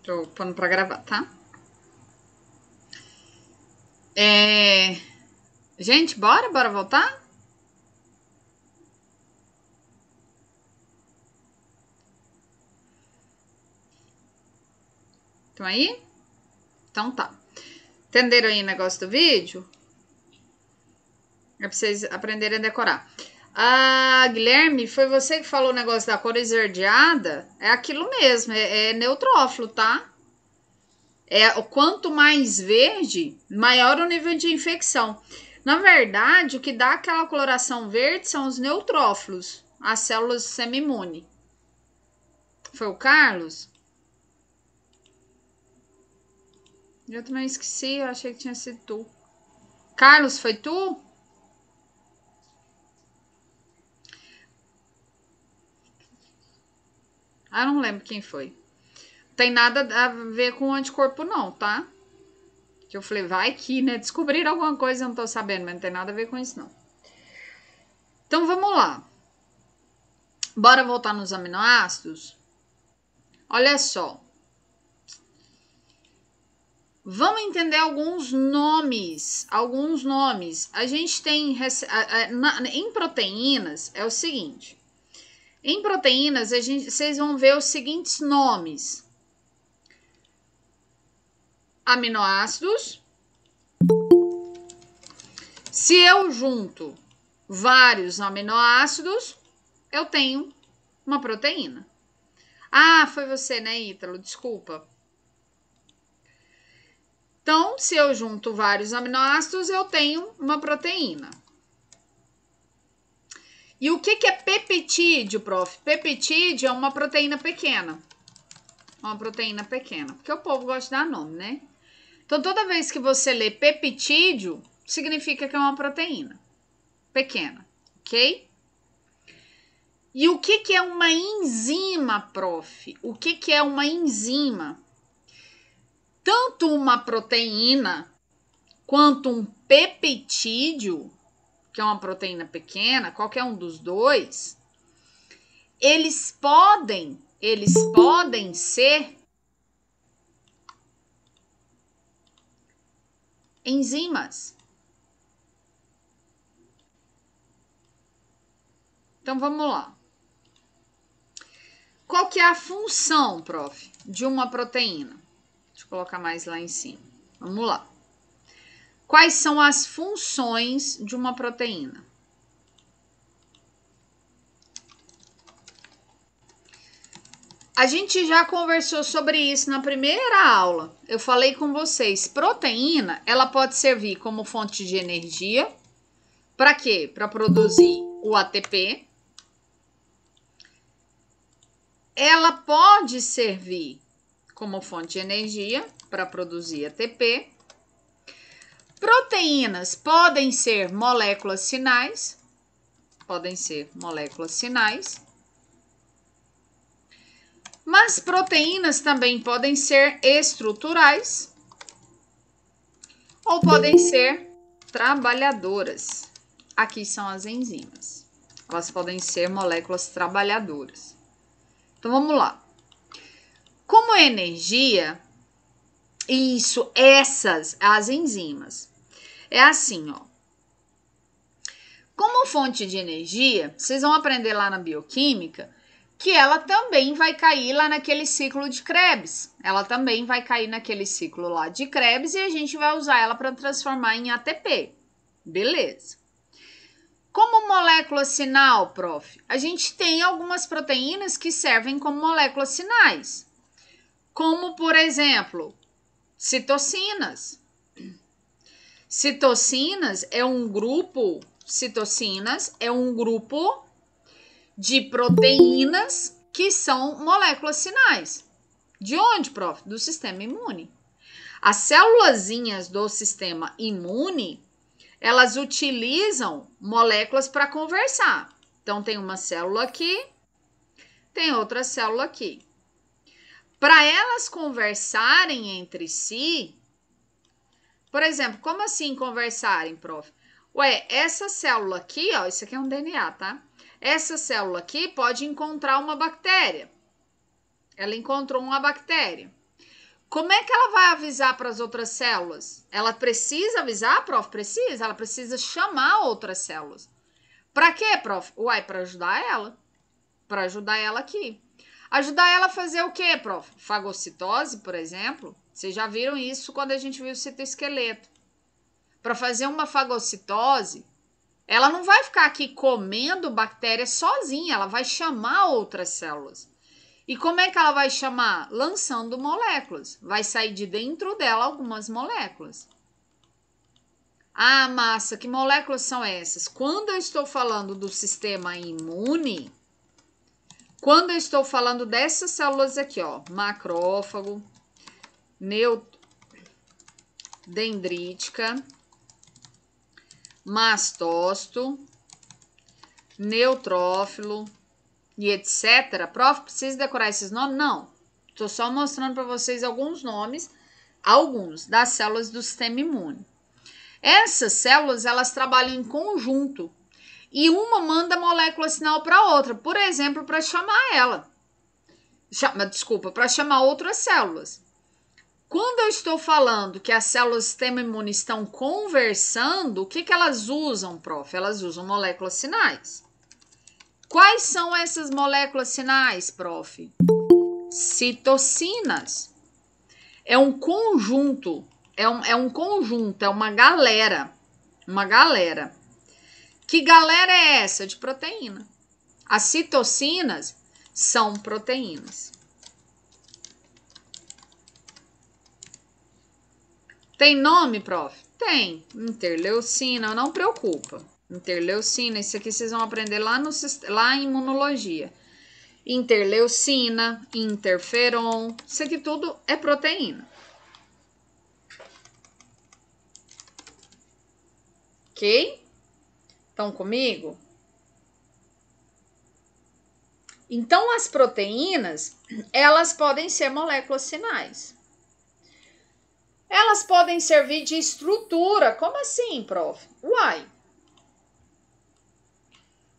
Tô pondo pra gravar, tá? Gente, bora voltar? Estão aí? Então tá. Entenderam aí o negócio do vídeo? É pra vocês aprenderem a decorar. Ah, Guilherme, foi você que falou o negócio da cor esverdeada? É aquilo mesmo, é neutrófilo, tá? Quanto mais verde, maior o nível de infecção. Na verdade, o que dá aquela coloração verde são os neutrófilos, as células do sistema imune. Foi o Carlos? Eu também esqueci, eu achei que tinha sido tu. Carlos, foi tu? Ah, não lembro quem foi. Tem nada a ver com anticorpo não, tá? Que eu falei, vai que, né? Descobrir alguma coisa, eu não tô sabendo, mas não tem nada a ver com isso não. Então vamos lá. Bora voltar nos aminoácidos? Olha só. Vamos entender alguns nomes. A gente tem em proteínas é o seguinte. Em proteínas, vocês vão ver os seguintes nomes: aminoácidos. Se eu junto vários aminoácidos, eu tenho uma proteína. Ah, foi você, né, Ítalo? Desculpa. Então, se eu junto vários aminoácidos, eu tenho uma proteína. E o que é peptídeo, prof? Peptídeo é uma proteína pequena. Uma proteína pequena. Porque o povo gosta de dar nome, né? Então, toda vez que você lê peptídeo, significa que é uma proteína pequena, ok? E o que é uma enzima, prof? O que é uma enzima? Tanto uma proteína quanto um peptídeo, que é uma proteína pequena, qualquer um dos dois, eles podem ser enzimas. Então vamos lá. Qual que é a função, prof, de uma proteína? Deixa eu colocar mais lá em cima. Vamos lá. Quais são as funções de uma proteína? A gente já conversou sobre isso na primeira aula. Eu falei com vocês, proteína, ela pode servir como fonte de energia. Para quê? Para produzir o ATP. Ela pode servir como fonte de energia para produzir ATP. Proteínas podem ser moléculas sinais. Mas proteínas também podem ser estruturais ou podem ser trabalhadoras. Aqui são as enzimas. Elas podem ser moléculas trabalhadoras. Então vamos lá. Como energia, as enzimas. É assim, ó. Como fonte de energia, vocês vão aprender lá na bioquímica que ela também vai cair lá naquele ciclo de Krebs. Ela também vai cair naquele ciclo lá de Krebs e a gente vai usar ela para transformar em ATP. Beleza. Como molécula sinal, prof, a gente tem algumas proteínas que servem como moléculas sinais. Como, por exemplo, citocinas. Citocinas é um grupo de proteínas que são moléculas sinais. De onde, prof? Do sistema imune. As célulazinhas do sistema imune, elas utilizam moléculas para conversar. Então, tem uma célula aqui, tem outra célula aqui. Para elas conversarem entre si, por exemplo, como assim conversarem, prof? Ué, essa célula aqui, ó, isso aqui é um DNA, tá? Essa célula aqui pode encontrar uma bactéria. Ela encontrou uma bactéria. Como é que ela vai avisar para as outras células? Ela precisa avisar, prof? Precisa. Ela precisa chamar outras células. Para quê, prof? Uai, para ajudar ela. Para ajudar ela aqui. Ajudar ela a fazer o quê, prof? Fagocitose, por exemplo. Vocês já viram isso quando a gente viu o citoesqueleto. Para fazer uma fagocitose, ela não vai ficar aqui comendo bactérias sozinha, ela vai chamar outras células. E como é que ela vai chamar? Lançando moléculas. Vai sair de dentro dela algumas moléculas. Ah, massa, que moléculas são essas? Quando eu estou falando do sistema imune, quando eu estou falando dessas células aqui, ó, macrófago, dendrítica, mastócito, neutrófilo e etc. Prof, precisa decorar esses nomes? Não. Estou só mostrando para vocês alguns nomes, alguns das células do sistema imune. Essas células, elas trabalham em conjunto e uma manda molécula sinal para outra, por exemplo, para chamar ela. Para chamar outras células. Quando eu estou falando que as células do sistema imune estão conversando, o que elas usam, prof? Elas usam moléculas sinais. Quais são essas moléculas sinais, prof? Citocinas. É um conjunto, é uma galera. Uma galera. Que galera é essa? De proteína. As citocinas são proteínas. Tem nome, prof? Tem. Interleucina, não preocupa. Interleucina, isso aqui vocês vão aprender lá em imunologia. Interleucina, interferon, isso aqui tudo é proteína. Ok? Estão comigo? Então, as proteínas, elas podem ser moléculas sinais. Elas podem servir de estrutura. Como assim, prof? Uai.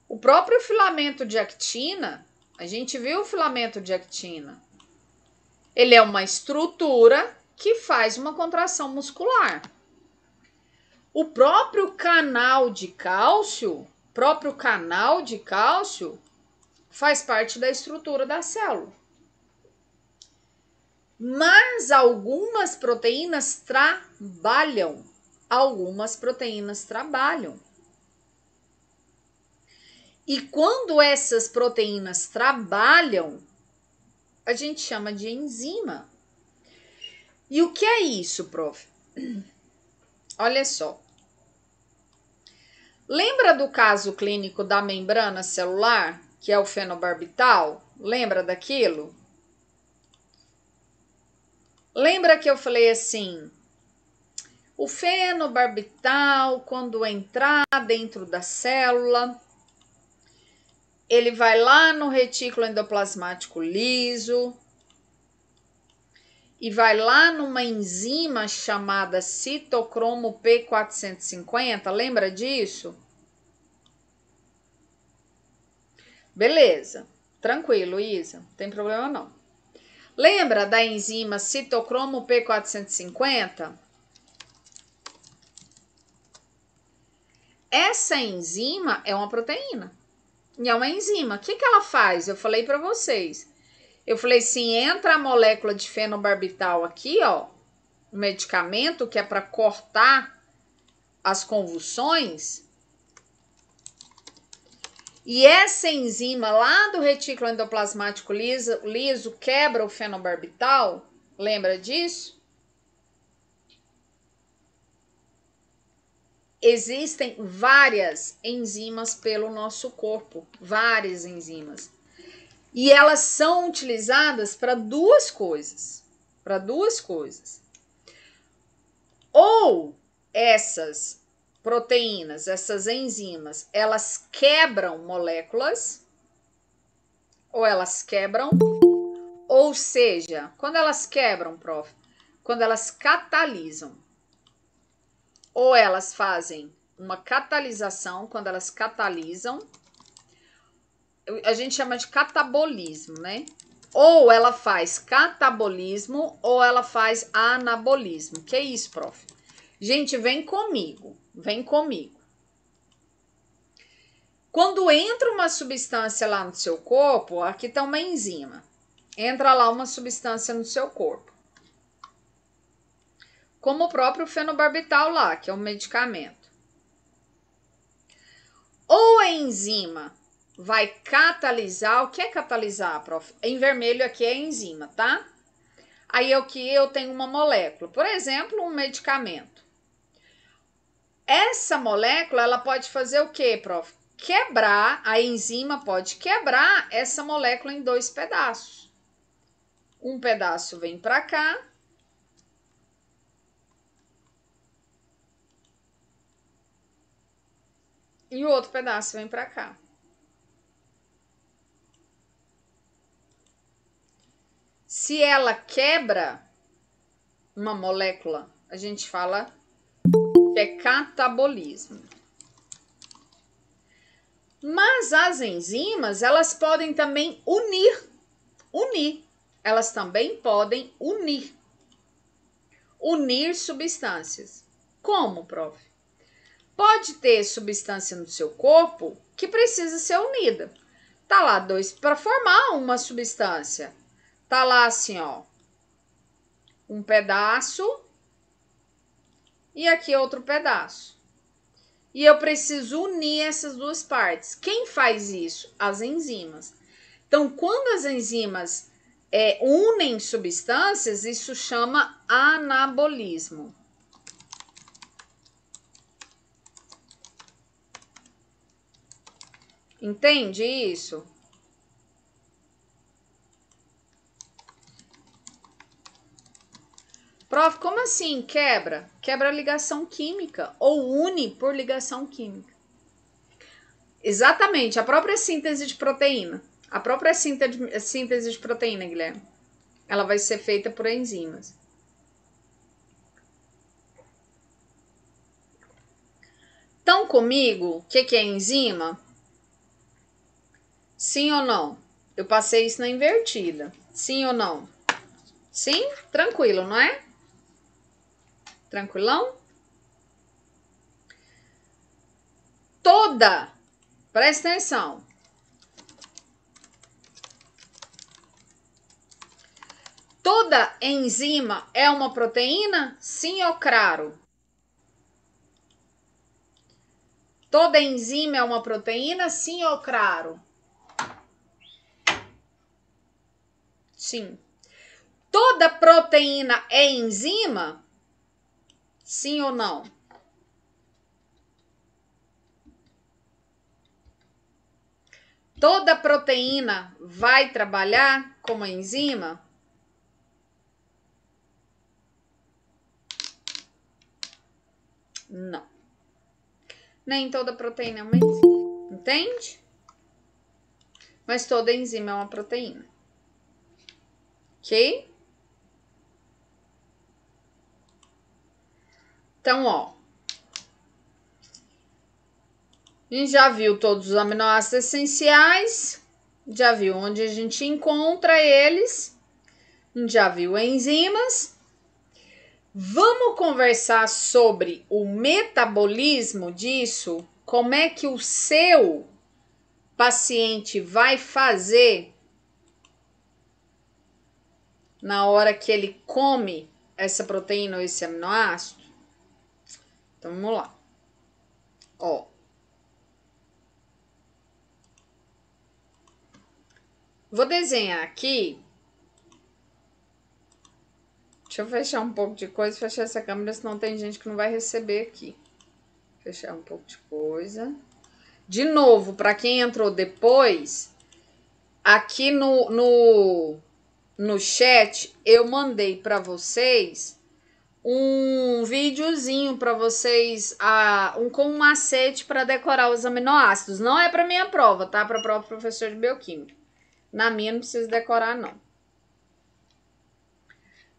O próprio filamento de actina, a gente viu o filamento de actina. Ele é uma estrutura que faz uma contração muscular. O próprio canal de cálcio, faz parte da estrutura da célula. Mas algumas proteínas trabalham. E quando essas proteínas trabalham, a gente chama de enzima. E o que é isso, prof? Olha só. Lembra do caso clínico da membrana celular, que é o fenobarbital? Lembra daquilo? Lembra que eu falei assim, o fenobarbital, quando entrar dentro da célula, ele vai lá no retículo endoplasmático liso e vai lá numa enzima chamada citocromo P450, lembra disso? Beleza, tranquilo, Isa, não tem problema não. Lembra da enzima citocromo P450? Essa enzima é uma proteína. E é uma enzima. O que ela faz? Eu falei para vocês. Eu falei assim, entra a molécula de fenobarbital aqui, ó, o medicamento que é para cortar as convulsões. E essa enzima lá do retículo endoplasmático liso quebra o fenobarbital. Lembra disso? Existem várias enzimas pelo nosso corpo, várias enzimas. E elas são utilizadas para duas coisas. Ou essas proteínas, essas enzimas, elas quebram moléculas, ou seja, quando elas quebram, prof, quando elas catalisam, ou elas fazem uma catalisação, quando elas catalisam, a gente chama de catabolismo, né? ou ela faz catabolismo ou ela faz anabolismo. Que isso, prof? Gente, vem comigo, vem comigo. Quando entra uma substância lá no seu corpo, aqui tá uma enzima. Entra lá uma substância no seu corpo. Como o próprio fenobarbital lá, que é um medicamento. Ou a enzima vai catalisar. O que é catalisar, prof? Em vermelho aqui é enzima, tá? Aí aqui eu tenho uma molécula, por exemplo, um medicamento. Essa molécula, ela pode fazer o quê, prof? Quebrar, a enzima pode quebrar essa molécula em 2 pedaços. Um pedaço vem para cá. E o outro pedaço vem para cá. Se ela quebra uma molécula, a gente fala que é catabolismo. Mas as enzimas, elas podem também unir. Elas também podem unir substâncias. Como, prof? Pode ter substância no seu corpo que precisa ser unida. Tá lá dois para formar uma substância. Tá lá assim, ó, um pedaço e aqui outro pedaço. E eu preciso unir essas duas partes. Quem faz isso? As enzimas. Então, quando as enzimas unem substâncias, isso chama anabolismo. Entende isso? Prof, como assim quebra? Quebra a ligação química ou une por ligação química. Exatamente, a própria síntese de proteína. A própria síntese de proteína, Guilherme, ela vai ser feita por enzimas. Estão comigo? O que é enzima? Sim ou não? Eu passei isso na invertida. Sim ou não? Sim? Tranquilo, não é? Tranquilão? Presta atenção. Toda enzima é uma proteína? Sim ou claro? Toda enzima é uma proteína? Sim ou claro? Sim. Toda proteína é enzima? Sim ou não? Toda proteína vai trabalhar como enzima? Não. Nem toda proteína é uma enzima. Entende? Mas toda enzima é uma proteína. Ok? Então, ó. A gente já viu todos os aminoácidos essenciais. Já viu onde a gente encontra eles. A gente já viu enzimas. Vamos conversar sobre o metabolismo disso? Como é que o seu paciente vai fazer na hora que ele come essa proteína ou esse aminoácido? Então, vamos lá. Ó. Vou desenhar aqui. Deixa eu fechar um pouco de coisa, fechar essa câmera, senão tem gente que não vai receber aqui. Fechar um pouco de coisa. De novo, para quem entrou depois, aqui no chat eu mandei para vocês um videozinho para vocês, com um macete para decorar os aminoácidos. Não é para minha prova, tá? Para a prova do professor de bioquímica. Na minha não precisa decorar, não.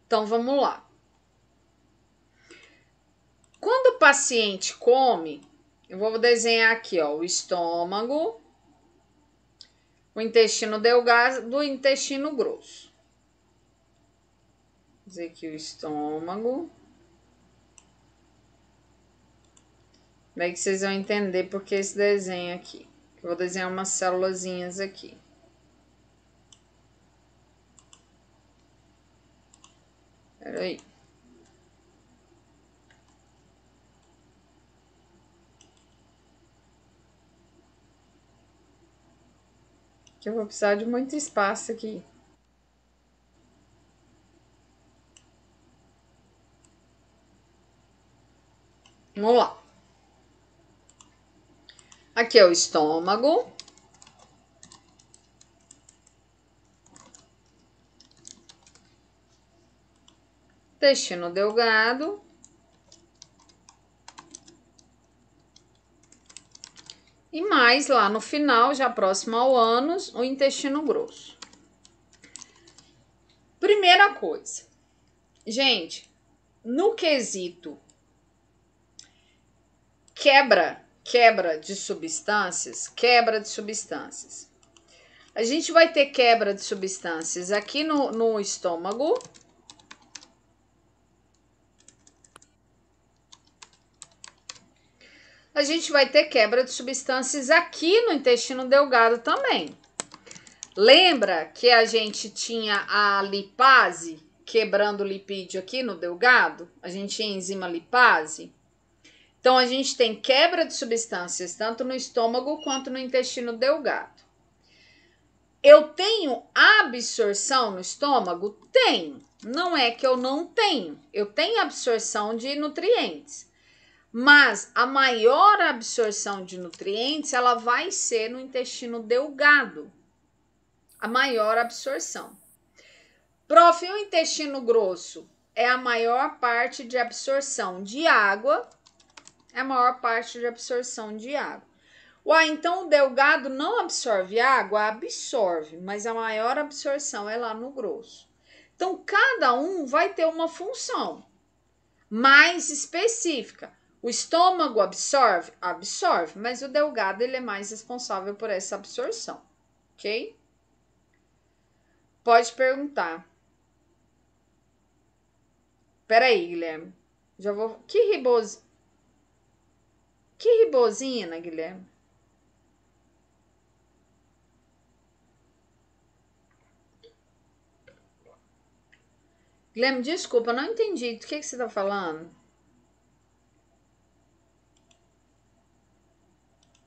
Então, vamos lá. Quando o paciente come, eu vou desenhar aqui, ó, o estômago. o intestino delgado do intestino grosso. Vou dizer aqui o estômago. Daí que vocês vão entender porque esse desenho aqui. Eu vou desenhar umas célulazinhas aqui. Peraí. Que eu vou precisar de muito espaço aqui. Vamos lá. Aqui é o estômago. Intestino delgado. E mais lá no final, já próximo ao ânus, o intestino grosso. Primeira coisa. Gente, no quesito quebra de substâncias, a gente vai ter quebra de substâncias aqui no estômago. A gente vai ter quebra de substâncias aqui no intestino delgado também. Lembra que a gente tinha a lipase quebrando o lipídio aqui no delgado? A gente tinha a enzima lipase. Então, a gente tem quebra de substâncias tanto no estômago quanto no intestino delgado. Eu tenho absorção no estômago? Tenho. Não é que eu não tenho. Eu tenho absorção de nutrientes. Mas a maior absorção de nutrientes, ela vai ser no intestino delgado. A maior absorção. Prof, o intestino grosso é a maior parte de absorção de água. É a maior parte de absorção de água. Uai, então o delgado não absorve água? Absorve, mas a maior absorção é lá no grosso. Então, cada um vai ter uma função mais específica. O estômago absorve? Absorve, mas o delgado ele é mais responsável por essa absorção, ok? Pode perguntar. Peraí, Guilherme. Já vou... Que ribosina, Guilherme? Guilherme, desculpa, não entendi. Do que você tá falando?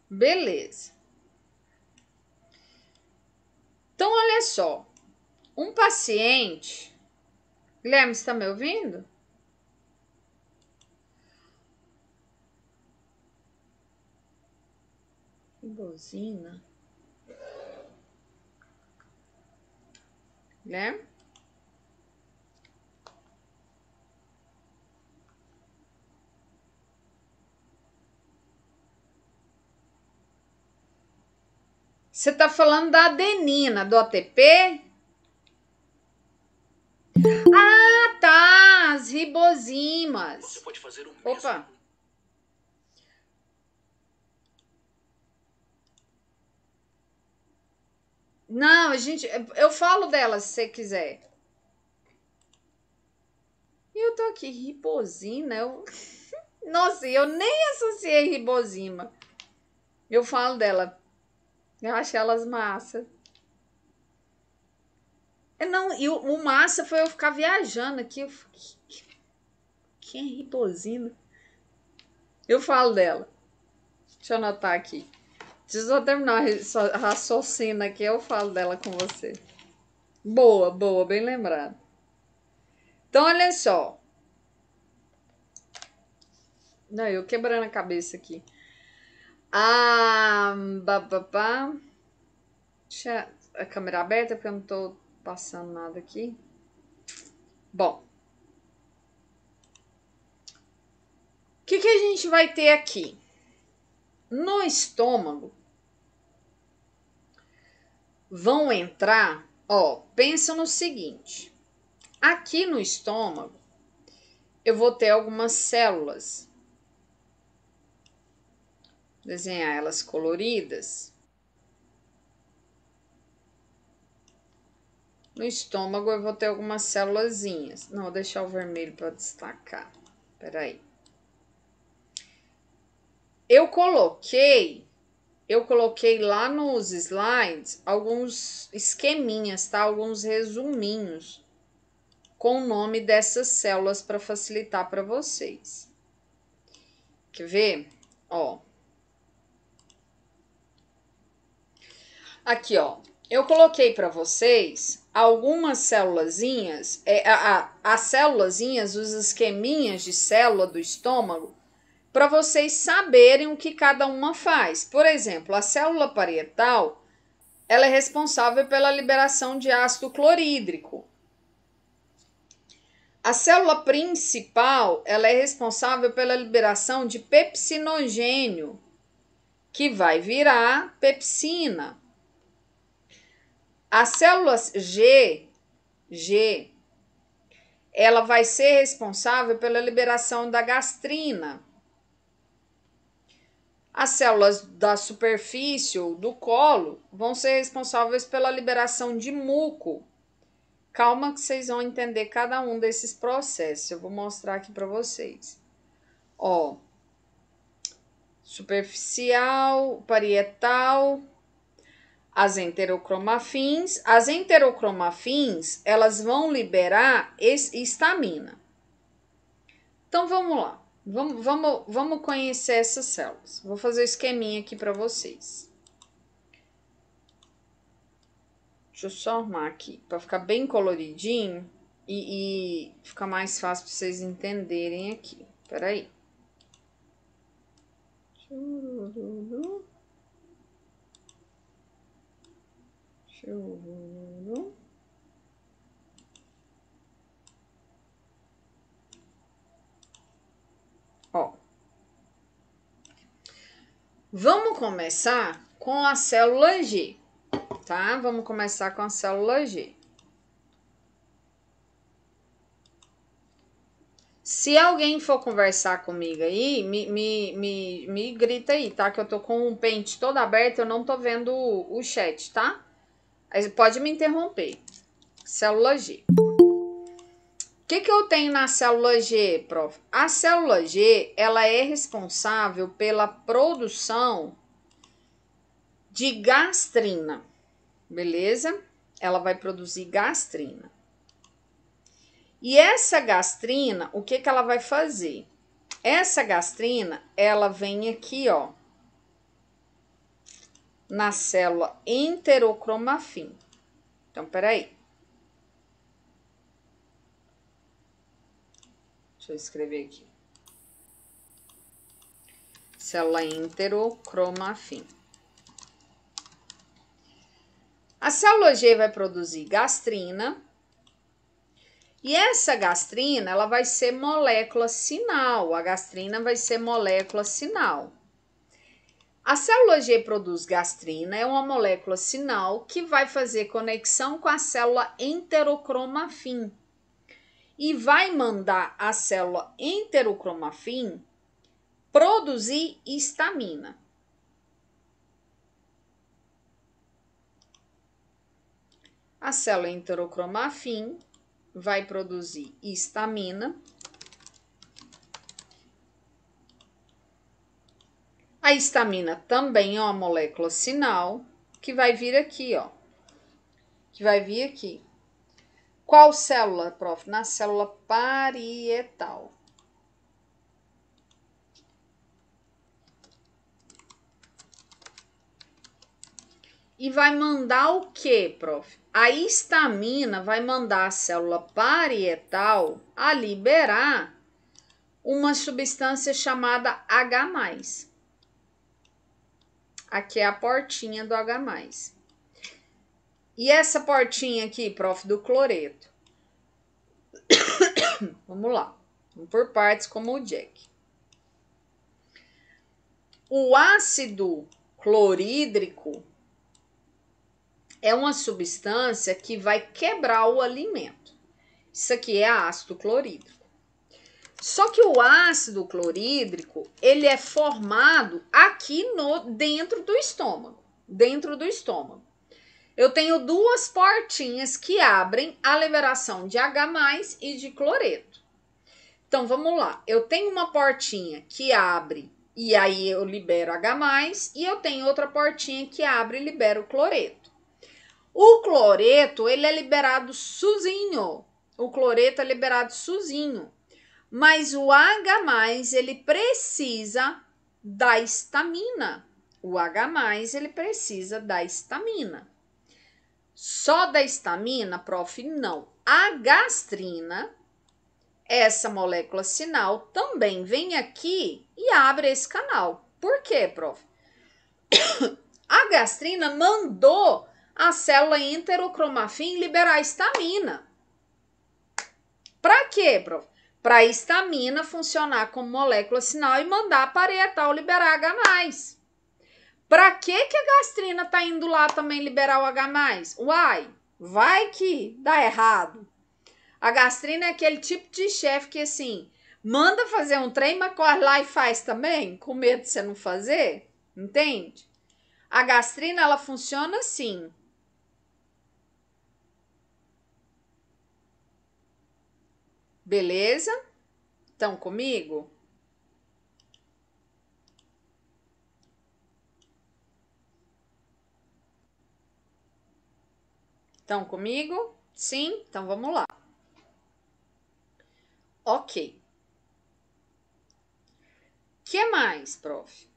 Beleza. Então, olha só. Um paciente... Guilherme, você tá me ouvindo? Ribosina. Guilherme? Você tá falando da adenina, do ATP? Ah, tá! As ribosimas. Você pode fazer o mesmo. Opa! Não, a gente... Eu falo dela se você quiser. E eu tô aqui, ribosina. Nossa, eu nem associei ribosima. Eu falo dela. Eu acho elas massa. Não, e o massa foi eu ficar viajando aqui. Que é ribosina? Eu falo dela. Deixa eu anotar aqui. Deixa eu só terminar a raciocínio aqui, eu falo dela com você. Boa, boa, bem lembrado. Então, olha só. Não, eu quebrando a cabeça aqui. Deixa a câmera aberta, porque eu não tô passando nada aqui. Bom. O que a gente vai ter aqui? No estômago, vão entrar, ó, pensa no seguinte. Aqui no estômago, eu vou ter algumas células. Desenhar elas coloridas. No estômago eu vou ter algumas célulazinhas. Não, vou deixar o vermelho para destacar. Peraí. Eu coloquei lá nos slides alguns esqueminhas, tá? Alguns resuminhos com o nome dessas células para facilitar para vocês. Quer ver? Ó. Aqui, ó. Eu coloquei para vocês algumas célulazinhas, as célulazinhas, os esqueminhas de célula do estômago, para vocês saberem o que cada uma faz. Por exemplo, a célula parietal, ela é responsável pela liberação de ácido clorídrico. A célula principal, ela é responsável pela liberação de pepsinogênio, que vai virar pepsina. A célula G, ela vai ser responsável pela liberação da gastrina. As células da superfície ou do colo vão ser responsáveis pela liberação de muco. Calma que vocês vão entender cada um desses processos. Eu vou mostrar aqui para vocês. Ó, superficial, parietal, as enterocromafins. As enterocromafins, elas vão liberar histamina. Então, vamos lá. Vamos conhecer essas células. Vou fazer o esqueminha aqui para vocês. Deixa eu só arrumar aqui para ficar bem coloridinho e ficar mais fácil para vocês entenderem aqui. Peraí. Ó. Vamos começar com a célula G, tá? Vamos começar com a célula G. Se alguém for conversar comigo aí, me grita aí, tá? Que eu tô com o pente todo aberto, eu não tô vendo o chat, tá? Aí pode me interromper. Célula G. O que eu tenho na célula G, prof? A célula G, ela é responsável pela produção de gastrina, beleza? Ela vai produzir gastrina. E essa gastrina, o que ela vai fazer? Essa gastrina, ela vem aqui, ó, na célula enterocromafim. Então, peraí. Deixa eu escrever aqui. Célula enterocromafim. A célula G vai produzir gastrina. E essa gastrina, ela vai ser molécula sinal. A gastrina vai ser molécula sinal. A célula G produz gastrina, é uma molécula sinal que vai fazer conexão com a célula enterocromafim. E vai mandar a célula enterocromafim produzir histamina. A célula enterocromafim vai produzir histamina. A histamina também é uma molécula sinal que vai vir aqui, ó. Que vai vir aqui. Qual célula, prof? Na célula parietal. E vai mandar o quê, prof? A histamina vai mandar a célula parietal a liberar uma substância chamada H+. Aqui é a portinha do H+. E essa portinha aqui, prof, do cloreto. Vamos lá. Vamos por partes como o Jack. O ácido clorídrico é uma substância que vai quebrar o alimento. Isso aqui é ácido clorídrico. Só que o ácido clorídrico, ele é formado aqui dentro do estômago. Dentro do estômago. eu tenho duas portinhas que abrem a liberação de H+ e de cloreto. Então, vamos lá. Eu tenho uma portinha que abre e aí eu libero H+, e eu tenho outra portinha que abre e libero o cloreto. O cloreto, ele é liberado sozinho. O cloreto é liberado sozinho. Mas o H+, ele precisa da histamina. O H+, ele precisa da histamina. Só da histamina, prof? Não. A gastrina, essa molécula sinal, também vem aqui e abre esse canal. Por quê, prof? A gastrina mandou a célula enterocromafim liberar histamina. Para quê, prof? Para a histamina funcionar como molécula sinal e mandar a parietal liberar H+. Para que a gastrina tá indo lá também liberar o H+? Uai, vai que dá errado. A gastrina é aquele tipo de chefe que, assim, manda fazer um trem, mas corre lá e faz também, com medo de você não fazer, entende? A gastrina, ela funciona assim. Beleza? Estão comigo? Estão comigo? Sim? Então vamos lá. Ok. Que mais, prof?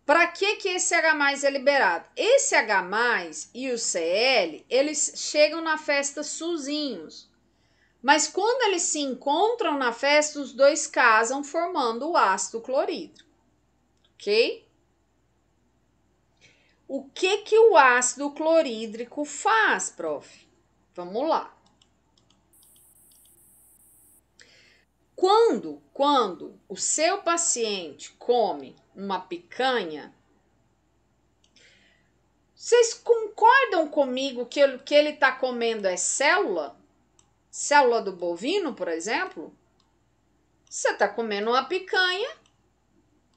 Para que esse H+ é liberado? Esse H+ e o Cl, eles chegam na festa sozinhos. Mas quando eles se encontram na festa, os dois casam formando o ácido clorídrico. Ok? O que o ácido clorídrico faz, prof? Vamos lá. Quando o seu paciente come uma picanha, vocês concordam comigo que o que ele está comendo é célula? Célula do bovino, por exemplo? Você está comendo uma picanha,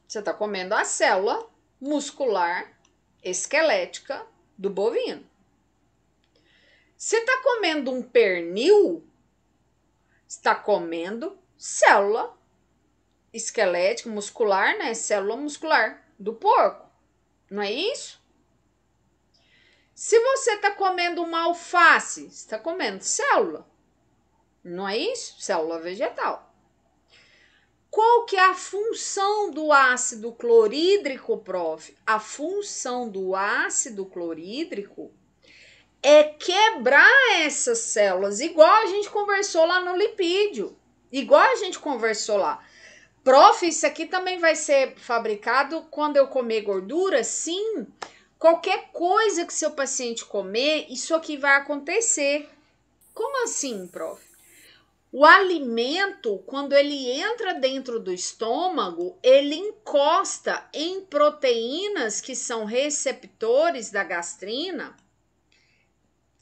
você está comendo a célula muscular esquelética do bovino. Você está comendo um pernil, está comendo célula esquelética, muscular, né? Célula muscular do porco. Não é isso? Se você está comendo uma alface, está comendo célula. Não é isso? Célula vegetal. Qual que é a função do ácido clorídrico, prof? A função do ácido clorídrico é quebrar essas células, igual a gente conversou lá no lipídio. Igual a gente conversou lá. Prof, isso aqui também vai ser fabricado quando eu comer gordura? Sim. Qualquer coisa que seu paciente comer, isso aqui vai acontecer. Como assim, prof? O alimento, quando ele entra dentro do estômago, ele encosta em proteínas que são receptores da gastrina.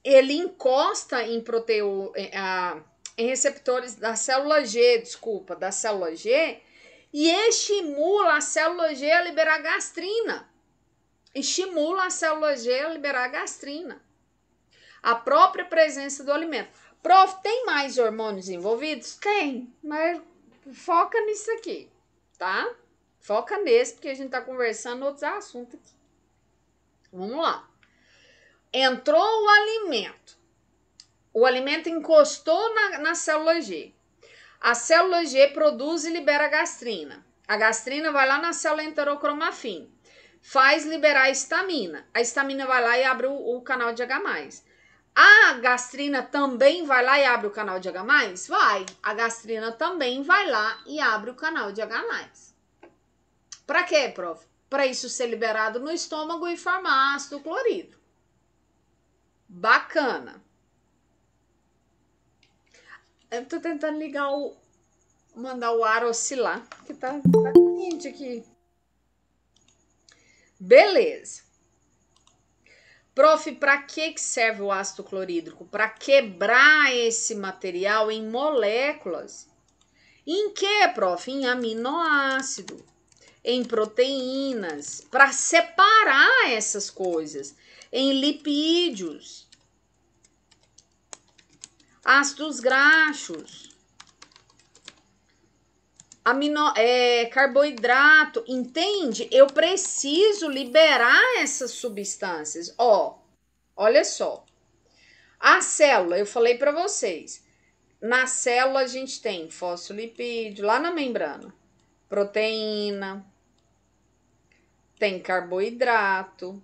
Ele encosta em em receptores da célula G, da célula G, e estimula a célula G a liberar gastrina. Estimula a célula G a liberar gastrina. A própria presença do alimento. Prof, tem mais hormônios envolvidos? Tem, mas foca nisso aqui, tá? Foca nesse, porque a gente tá conversando outros assuntos aqui. Vamos lá. Entrou o alimento. O alimento encostou na célula G. A célula G produz e libera gastrina. A gastrina vai lá na célula enterocromafim. Faz liberar a histamina. A histamina vai lá e abre o canal de H+. A gastrina também vai lá e abre o canal de H+? Vai. A gastrina também vai lá e abre o canal de H+. Para quê, prof? Para isso ser liberado no estômago e formar ácido clorídrico. Bacana. Eu tô tentando ligar mandar o ar oscilar, que tá quente aqui. Beleza. Prof, para que serve o ácido clorídrico? Para quebrar esse material em moléculas. Em que, prof? Em aminoácido, em proteínas, para separar essas coisas. em lipídios, ácidos graxos, carboidrato, entende? Eu preciso liberar essas substâncias. Olha só. A célula, eu falei para vocês, na célula a gente tem fosfolipídio, lá na membrana, proteína, tem carboidrato.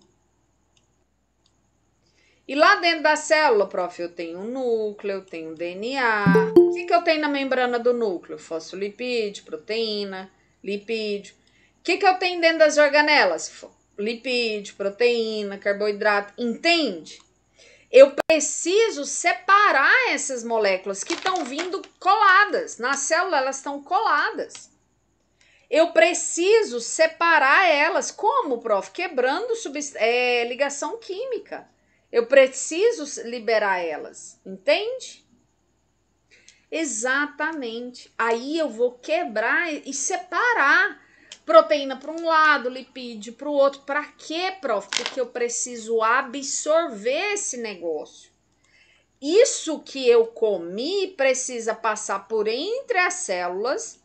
E lá dentro da célula, prof, eu tenho um núcleo, eu tenho DNA. O que eu tenho na membrana do núcleo? Fosfolipídio, proteína, lipídio. O que eu tenho dentro das organelas? Lipídio, proteína, carboidrato. Entende? Eu preciso separar essas moléculas que estão vindo coladas. Na célula, elas estão coladas. Eu preciso separar elas. Como, prof? Quebrando ligação química. Eu preciso liberar elas, entende? Exatamente. Aí eu vou quebrar e separar proteína para um lado, lipídio para o outro. Para quê, prof? Porque eu preciso absorver esse negócio. Isso que eu comi precisa passar por entre as células,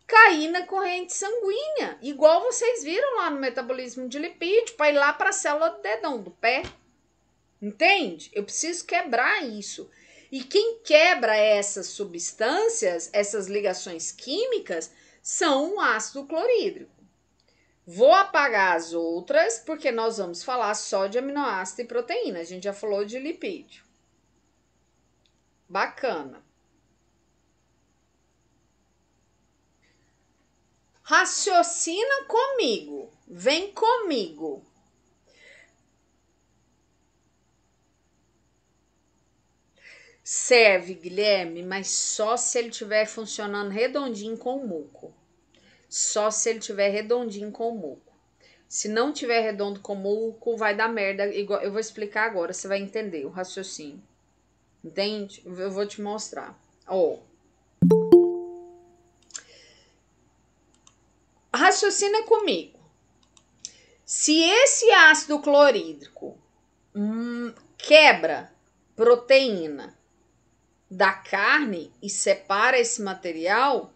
cair na corrente sanguínea, igual vocês viram lá no metabolismo de lipídio, para ir lá para a célula do dedão do pé. Entende? Eu preciso quebrar isso. E quem quebra essas substâncias, essas ligações químicas, são o ácido clorídrico. Vou apagar as outras, porque nós vamos falar só de aminoácido e proteína. A gente já falou de lipídio. Bacana. Raciocina comigo. Vem comigo. Serve, Guilherme, mas só se ele estiver funcionando redondinho com o muco. Só se ele estiver redondinho com o muco. Se não tiver redondo com o muco, vai dar merda. Igual, eu vou explicar agora, você vai entender o raciocínio. Entende? Eu vou te mostrar. Raciocina comigo. Se esse ácido clorídrico quebra proteína da carne e separa esse material,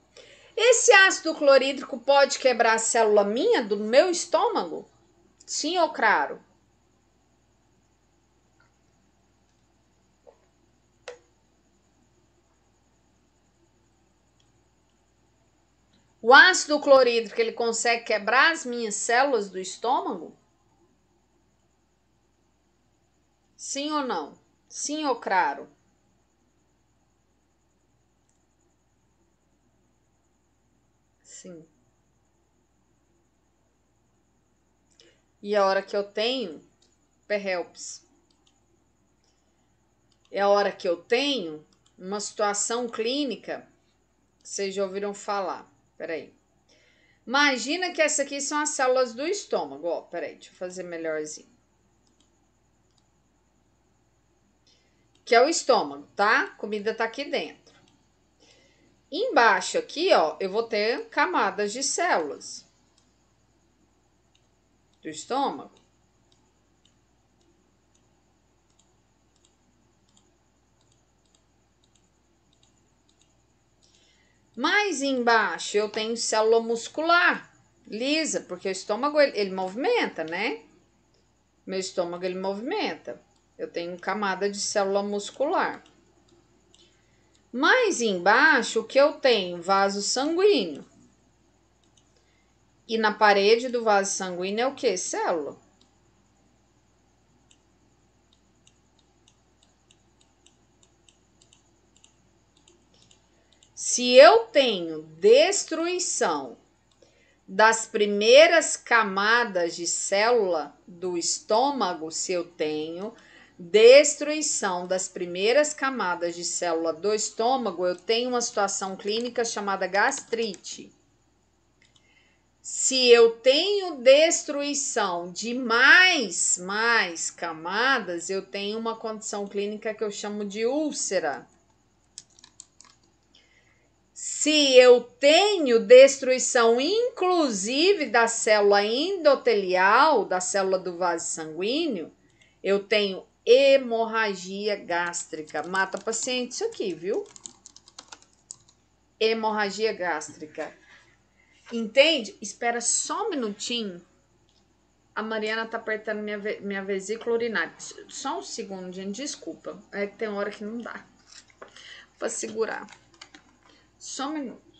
esse ácido clorídrico pode quebrar a célula minha do meu estômago? Sim ou claro? O ácido clorídrico, ele consegue quebrar as minhas células do estômago? Sim ou não? Sim ou claro? Sim. E a hora que eu tenho perhelps. É a hora que eu tenho uma situação clínica, vocês já ouviram falar. Peraí. Imagina que essa aqui são as células do estômago. Peraí, deixa eu fazer melhorzinho. Que é o estômago, tá? A comida tá aqui dentro. Embaixo aqui, eu vou ter camadas de células do estômago. Mais embaixo eu tenho célula muscular lisa, porque o estômago ele movimenta, né? Meu estômago ele movimenta. Eu tenho camada de célula muscular. Mais embaixo o que eu tenho? Vaso sanguíneo. E na parede do vaso sanguíneo é o que? Célula. Se eu tenho destruição das primeiras camadas de célula do estômago, se eu tenho destruição das primeiras camadas de célula do estômago, eu tenho uma situação clínica chamada gastrite. Se eu tenho destruição de mais camadas, eu tenho uma condição clínica que eu chamo de úlcera. Se eu tenho destruição, inclusive da célula endotelial, da célula do vaso sanguíneo, Eu tenho hemorragia gástrica. Mata paciente isso aqui, viu? Hemorragia gástrica. Entende? Espera só um minutinho. A Mariana tá apertando minha vesícula urinária. Só um segundo, gente. Desculpa. É que tem hora que não dá pra segurar. Só um minuto.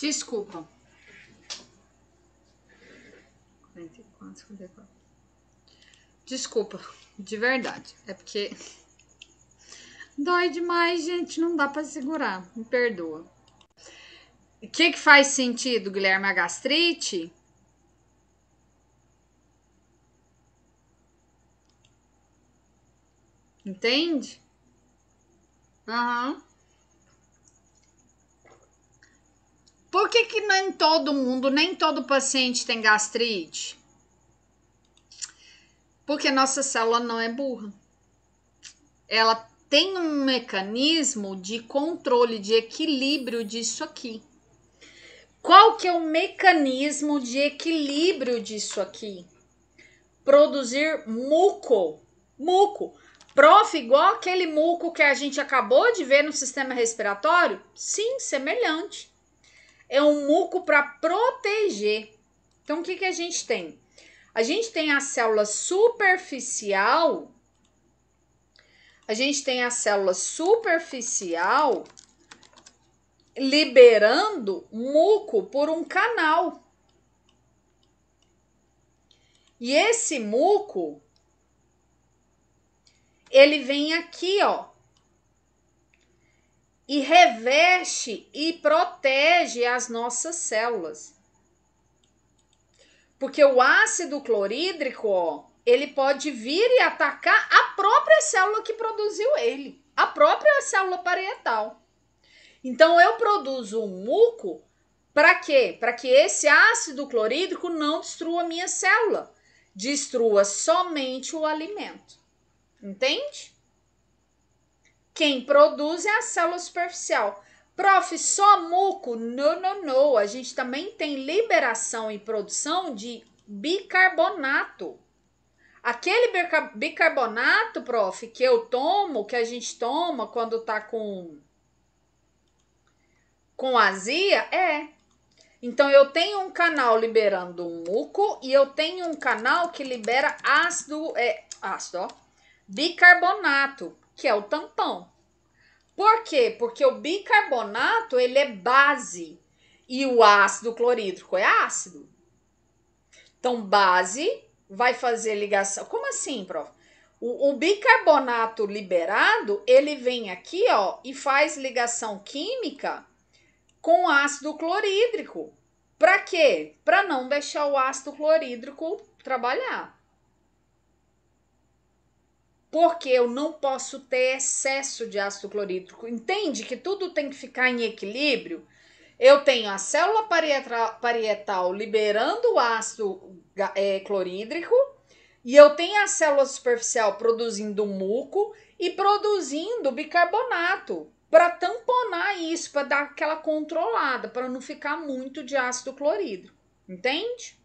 Desculpa. 44, 54. Desculpa, de verdade. É porque dói demais, gente. Não dá pra segurar. Me perdoa. O que faz sentido, Guilherme? A gastrite? Entende? Aham. Por que nem todo mundo, nem todo paciente tem gastrite? Porque nossa célula não é burra. Ela tem um mecanismo de controle, de equilíbrio disso aqui. Qual que é o mecanismo de equilíbrio disso aqui? Produzir muco. Muco. Prof, igual aquele muco que a gente acabou de ver no sistema respiratório? Sim, semelhante. É um muco para proteger. Então, o que a gente tem? A gente tem a célula superficial. A gente tem a célula superficial liberando muco por um canal. E esse muco, ele vem aqui, ó, e reveste e protege as nossas células. Porque o ácido clorídrico, ó, ele pode vir e atacar a própria célula que produziu ele, a própria célula parietal. Então, eu produzo um muco para quê? Para que esse ácido clorídrico não destrua a minha célula, destrua somente o alimento. Entende? Quem produz é a célula superficial. Prof, só muco? Não. A gente também tem liberação e produção de bicarbonato. Aquele bicarbonato, prof, que eu tomo, que a gente toma quando tá com azia, Então, eu tenho um canal liberando um muco e eu tenho um canal que libera bicarbonato, que é o tampão. Por quê? Porque o bicarbonato, ele é base e o ácido clorídrico é ácido. Então, base vai fazer ligação. Como assim, prof? O bicarbonato liberado, ele vem aqui, ó, e faz ligação química com ácido clorídrico. Para quê? Para não deixar o ácido clorídrico trabalhar. Porque eu não posso ter excesso de ácido clorídrico. Entende que tudo tem que ficar em equilíbrio? Eu tenho a célula parietal liberando o ácido clorídrico e eu tenho a célula superficial produzindo muco e produzindo bicarbonato para tamponar isso, para dar aquela controlada, para não ficar muito de ácido clorídrico. Entende?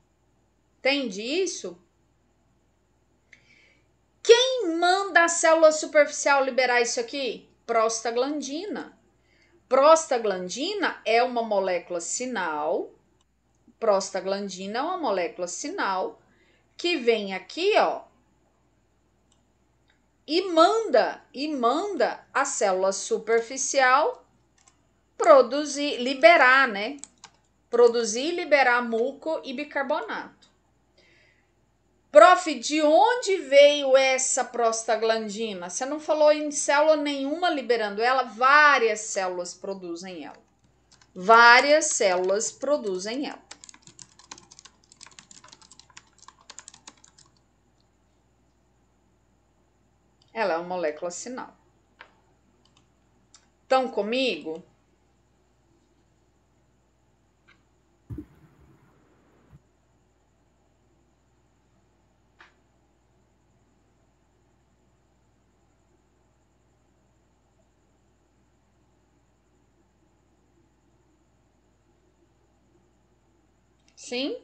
Entende isso? Quem manda a célula superficial liberar isso aqui? Prostaglandina. Prostaglandina é uma molécula sinal. Prostaglandina é uma molécula sinal que vem aqui, ó, e manda a célula superficial produzir, liberar, né? Produzir e liberar muco e bicarbonato. Prof, de onde veio essa prostaglandina? Você não falou em célula nenhuma liberando ela, várias células produzem ela. Várias células produzem ela. Ela é uma molécula sinal. Estão comigo? Sim?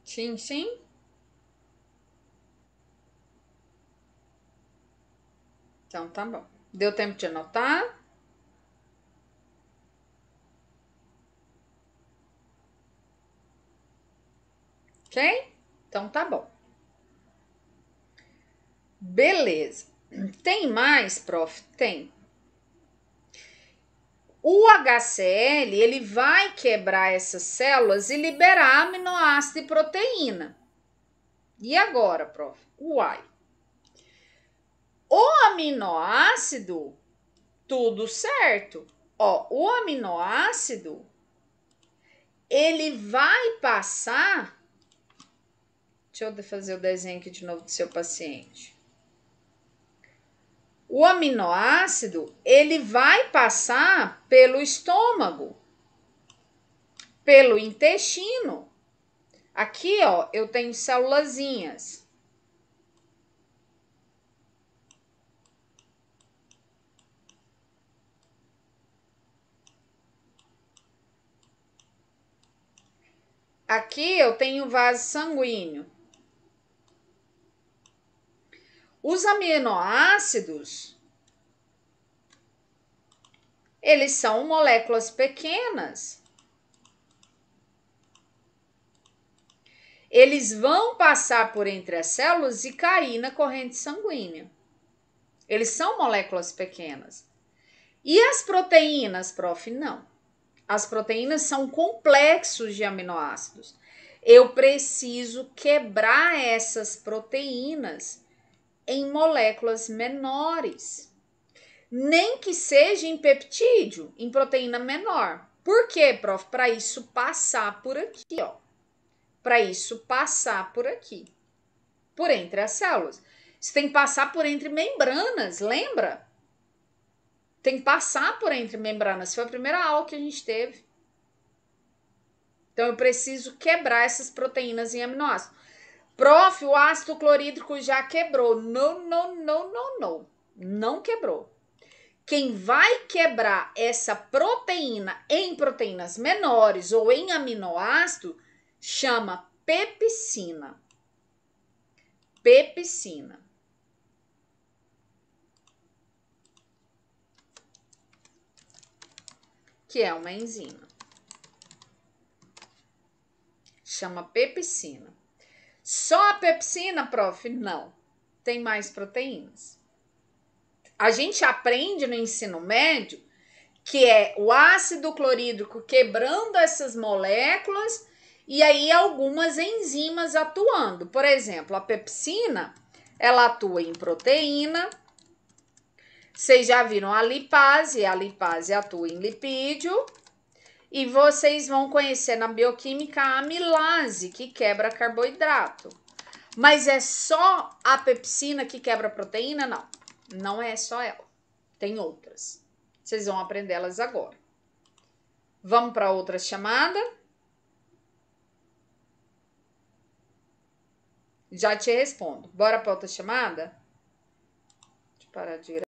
Sim, sim. Então tá bom. Deu tempo de anotar? Ok? Então tá bom. Beleza. Tem mais, prof? Tem. O HCl, ele vai quebrar essas células e liberar aminoácido e proteína. E agora, prof? Uai. O aminoácido, tudo certo. Ó, o aminoácido, ele vai passar... Deixa eu fazer o desenho aqui de novo do seu paciente. O aminoácido, ele vai passar pelo estômago, pelo intestino. Aqui, ó, eu tenho célulazinhas. Aqui eu tenho vaso sanguíneo. Os aminoácidos, eles são moléculas pequenas. Eles vão passar por entre as células e cair na corrente sanguínea. Eles são moléculas pequenas. E as proteínas, prof? Não. As proteínas são complexos de aminoácidos. Eu preciso quebrar essas proteínas em moléculas menores. Nem que seja em peptídeo, em proteína menor. Por quê, prof? Para isso passar por aqui, ó. Para isso passar por aqui. Por entre as células. Isso tem que passar por entre membranas, lembra? Tem que passar por entre membranas. Foi a primeira aula que a gente teve. Então, eu preciso quebrar essas proteínas em aminoácidos. Prof, o ácido clorídrico já quebrou. Não, não, não, não, não. Não quebrou. Quem vai quebrar essa proteína em proteínas menores ou em aminoácido chama pepsina. Pepsina. Que é uma enzima. Chama pepsina. Só a pepsina, prof? Não. Tem mais proteínas. A gente aprende no ensino médio que é o ácido clorídrico quebrando essas moléculas e aí algumas enzimas atuando. Por exemplo, a pepsina, ela atua em proteína. Vocês já viram a lipase atua em lipídio. E vocês vão conhecer na bioquímica a amilase, que quebra carboidrato. Mas é só a pepsina que quebra proteína? Não, não é só ela. Tem outras. Vocês vão aprender elas agora. Vamos para outra chamada? Já te respondo. Bora para outra chamada? Deixa eu parar de